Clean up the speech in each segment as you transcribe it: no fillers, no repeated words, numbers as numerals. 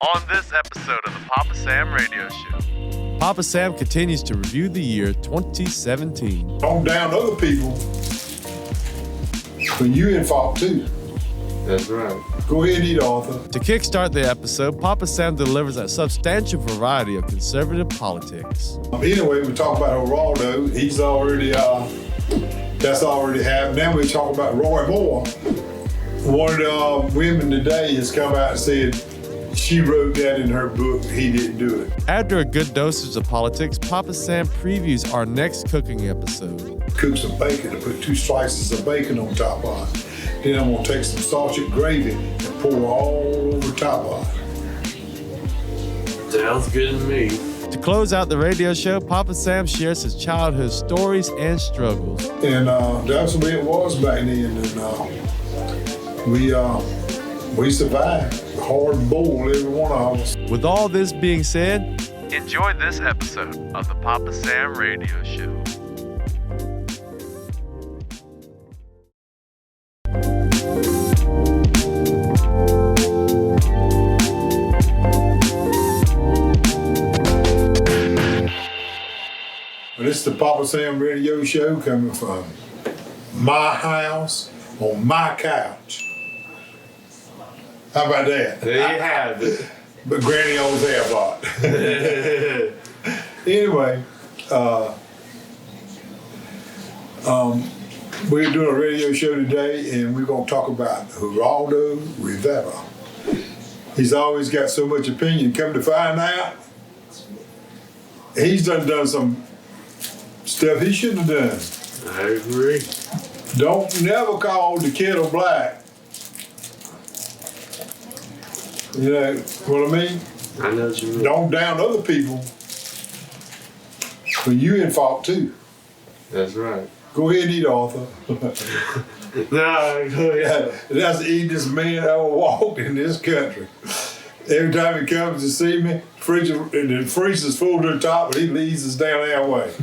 On this episode of the Papa Sam Radio Show, Papa Sam continues to review the year 2017. Don't down other people when you in fault too. That's right. Go ahead and eat, Arthur. To kickstart the episode, Papa Sam delivers a substantial variety of conservative politics. Anyway, we talk about Geraldo. He's already, that's already happened. Then we talk about Roy Moore. One of the women today has come out and said she wrote that in her book. He didn't do it. After a good dosage of politics, Papa Sam previews our next cooking episode. Cook some bacon and put 2 slices of bacon on top of it. Then I'm gonna take some salted gravy and pour all over top of it. Sounds good to me. To close out the radio show, Papa Sam shares his childhood stories and struggles. And that's the way it was back then. And we survived. Hard boiled, every one of us. With all this being said, enjoy this episode of the Papa Sam Radio Show. This is the Papa Sam Radio Show coming from my house on my couch. How about that? There you have it. But Granny owns half lot. Anyway, we're doing a radio show today, and we're going to talk about Geraldo Rivera. He's always got so much opinion. Come to find out, he's done some stuff he shouldn't have done. I agree. Don't never call the kettle black. You know what I mean? I know what you mean. Don't down other people when you in fault too. That's right. Go ahead and eat, Arthur. No, go ahead. That's the easiest man ever walked in this country. Every time he comes to see me, the freezer is full to the top, but he leads us down our way.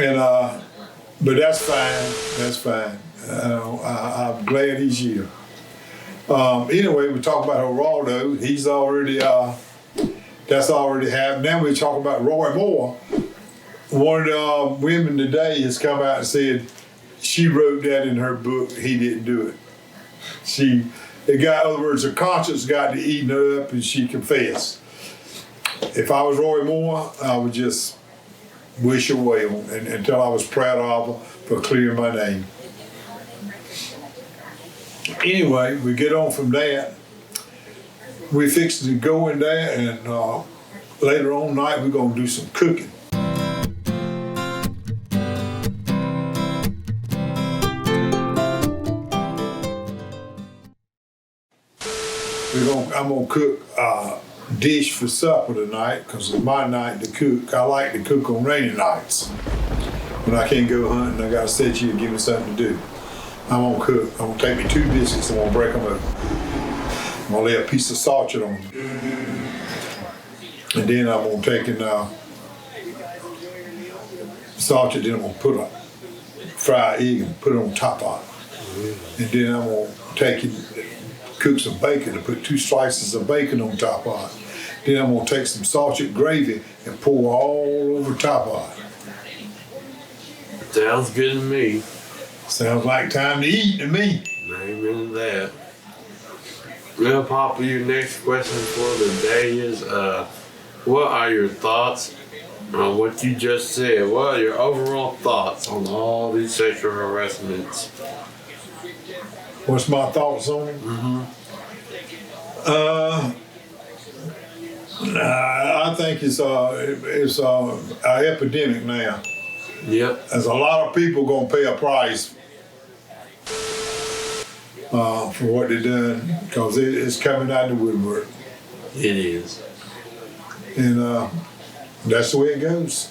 And but that's fine. That's fine. I'm glad he's here. Anyway, we talk about Geraldo. He's already, that's already happened. Now we talk about Roy Moore. One of the women today has come out and said she wrote that in her book. He didn't do it. In other words, her conscience got to eating her up, and she confessed. If I was Roy Moore, I would just wish her well until I was proud of her for clearing my name. Anyway, we get on from that. We fixed to go in there, and later on night we're gonna do some cooking. I'm gonna cook a dish for supper tonight because it's my night to cook. I like to cook on rainy nights when I can't go hunting. I gotta sit here and give me something to do. I'm gonna cook. I'm gonna take me 2 biscuits. I'm gonna break them up. I'm gonna lay a piece of sausage on them, and then I'm gonna take sausage. Then I'm gonna put a fried egg and put it on top of it, and then I'm gonna cook some bacon and put 2 slices of bacon on top of it. Then I'm gonna take some salted gravy and pour all over top of it. Sounds good to me. Sounds like time to eat to me. Amen to that. Well, Papa, your next question for the day is, what are your thoughts on what you just said? What are your overall thoughts on all these sexual harassments? What's my thoughts on it? I think it's an epidemic now. Yep. There's a lot of people gonna pay a price for what they done because it's coming out of the woodwork. It is. And that's the way it goes.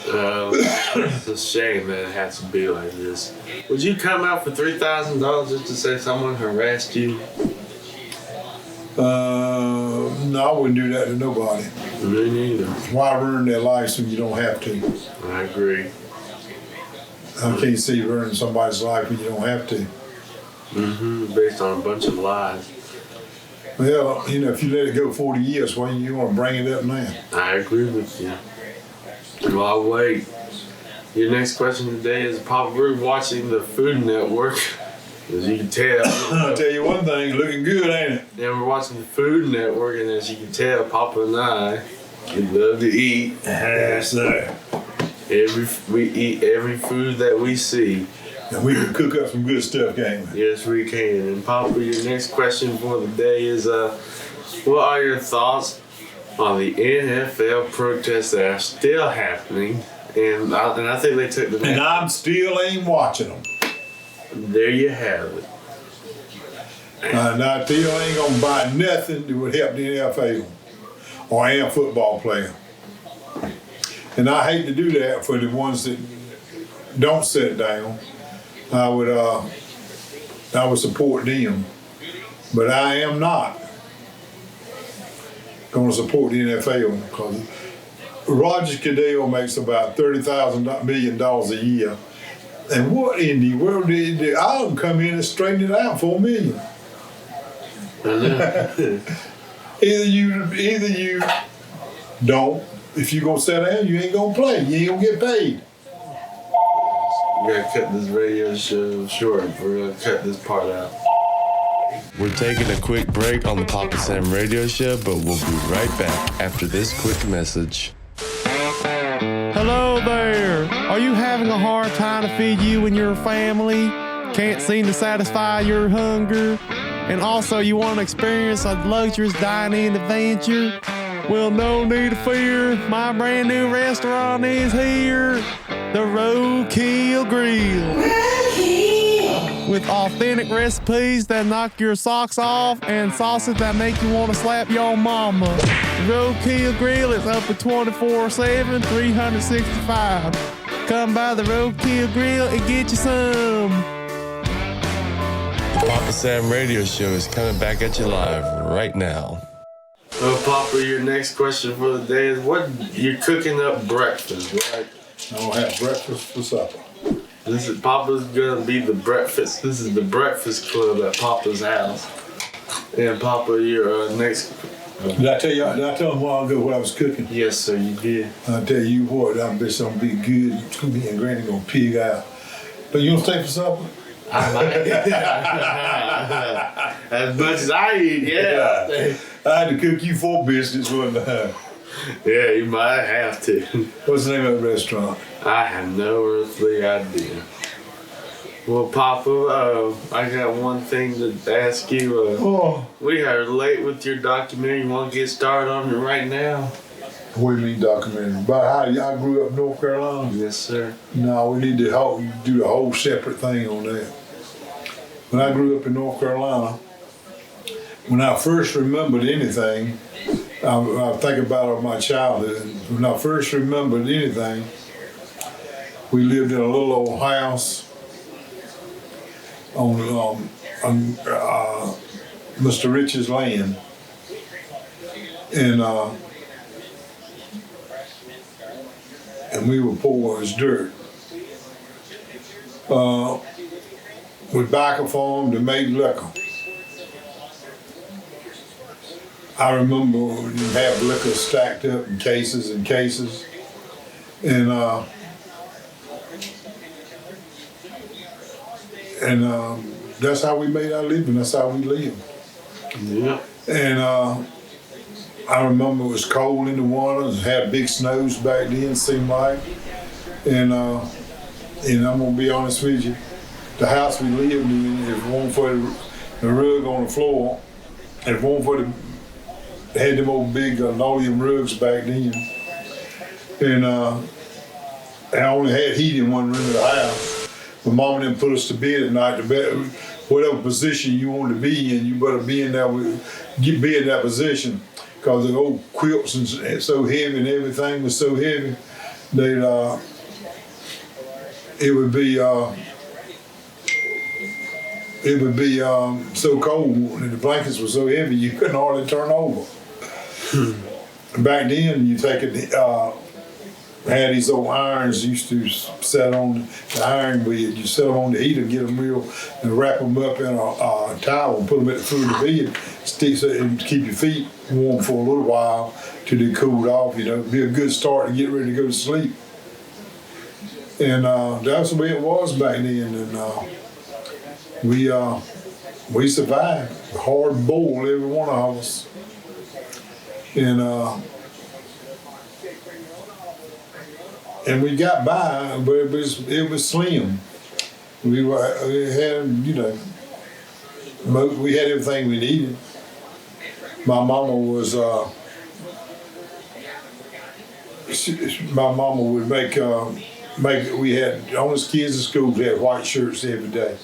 It's a shame that it has to be like this. Would you come out for $3,000 just to say someone harassed you? No, I wouldn't do that to nobody. Me neither. Why ruin their lives when you don't have to? I agree. I can't see ruining somebody's life when you don't have to. Based on a bunch of lies. Well, if you let it go 40 years, why you want to bring it up now? I agree with you. Well, I'll wait. Your next question today is, Papa, we're watching the Food Network. As you can tell. I'll tell you one thing, looking good, ain't it? Yeah, we're watching the Food Network, and as you can tell, Papa and I, we love to eat. Yes, sir. We eat every food that we see. And we can cook up some good stuff, can't we? Yes, we can. And Papa, your next question for the day is, what are your thoughts on the NFL protests that are still happening? And I think they took the next. And I'm still ain't watching them. There you have it. And I still ain't gonna buy nothing that would help the NFL or a football player. And I hate to do that for the ones that don't sit down. I would support them, but I am not going to support the NFL because Roger Goodell makes about $30,000 million a year, and what in the world did I'll come in and straighten it out for $1 million? Either you don't. If you gonna sit down, you ain't gonna play. You ain't gonna get paid. We gotta cut this radio show short. We're gonna cut this part out. We're taking a quick break on the Papa Sam radio show, but we'll be right back after this quick message. Hello there. Are you having a hard time to feed you and your family? Can't seem to satisfy your hunger? And also you want to experience a luxurious dining adventure? Well, no need to fear. My brand new restaurant is here. The Roadkill Grill. With authentic recipes that knock your socks off and sauces that make you want to slap your mama. The Roadkill Grill is open 24/7, 365. Come by the Roadkill Grill and get you some. The Papa Sam radio show is coming back at you live right now. Well, Papa, your next question for the day is, what you're cooking up breakfast, right? I don't have breakfast for supper. Papa's gonna be the breakfast. This is the breakfast club at Papa's house. And Papa, your next. Did I tell them a while ago what I was cooking? Yes, sir, you did. I'll tell you what, that bitch gonna be good. Me and Granny gonna pig out. But you gonna stay for supper? I might. As much as I eat, yeah. I had to cook you 4 biscuits one time. Yeah, you might have to. What's the name of the restaurant? I have no earthly idea. Well, Papa, I got one thing to ask you. We are late with your documentary. You want to get started on it right now? What do you mean documentary? About how y'all grew up in North Carolina? Yes, sir. No, we need to do the whole separate thing on that. When I grew up in North Carolina, when I first remembered anything, I think about my childhood. When I first remembered anything, we lived in a little old house on Mr. Rich's land, and we were poor as dirt. With tobacco farm that made liquor. I remember we'd have liquor stacked up in cases and cases, and that's how we made our living. That's how we lived. Yeah. And I remember it was cold in the winter. It had big snows back then, seemed like. And I'm gonna be honest with you, the house we lived in, if it wasn't for the rug on the floor, if it wasn't for they had them old big linoleum rugs back then, and I only had heat in one room of the house. My mom and them put us to bed at night. Whatever position you wanted to be in, you better be in that position, because the old quilts and so heavy and everything was so heavy that it would be so cold, and the blankets were so heavy you couldn't hardly turn over. Back then, you take it had these old irons used to set on the iron bed. You set them on the heater, get them real, and wrap them up in a towel and put them at the foot of the bed, and keep your feet warm for a little while till they cooled off. You know, it'd be a good start to get ready to go to sleep. And that's the way it was back then. And we survived. Hard boiled, every one of us. And we got by, but it was slim. We had, you know, we had everything we needed. My mama was, my mama would make, we had, all us kids in school had white shirts every day.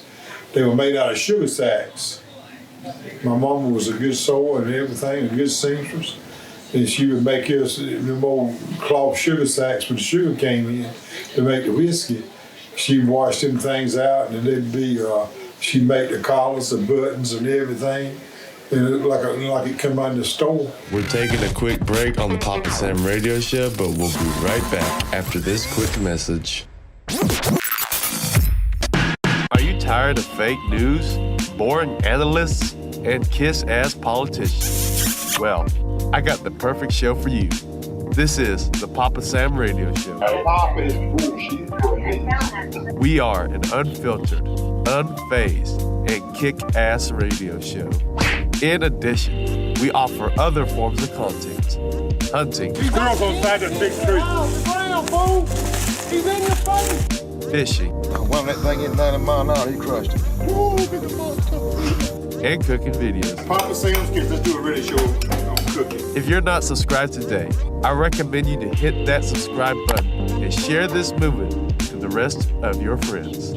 They were made out of sugar sacks. My mama was a good sewer and everything, a good seamstress. And she would make us them old cloth sugar sacks when the sugar came in to make the whiskey. She'd wash them things out, and they'd be, she'd make the collars, the buttons, and everything. And it looked like it come out of the store. We're taking a quick break on the Papa Sam radio show, but we'll be right back after this quick message. Are you tired of fake news, boring analysts, and kiss-ass politicians? Well, I got the perfect show for you. This is the Papa Sam Radio Show. Papa is bullshit. We are an unfiltered, unfazed, and kick-ass radio show. In addition, we offer other forms of content. Hunting. These girls on the side of the big tree. Oh, the ground, fool! He's in your face! Fishing. I wound that thing in 90 miles an hour, he crushed it. And cooking videos. Papa Sam's Kids, let's do a really show on cooking. If you're not subscribed today, I recommend you to hit that subscribe button and share this movement to the rest of your friends.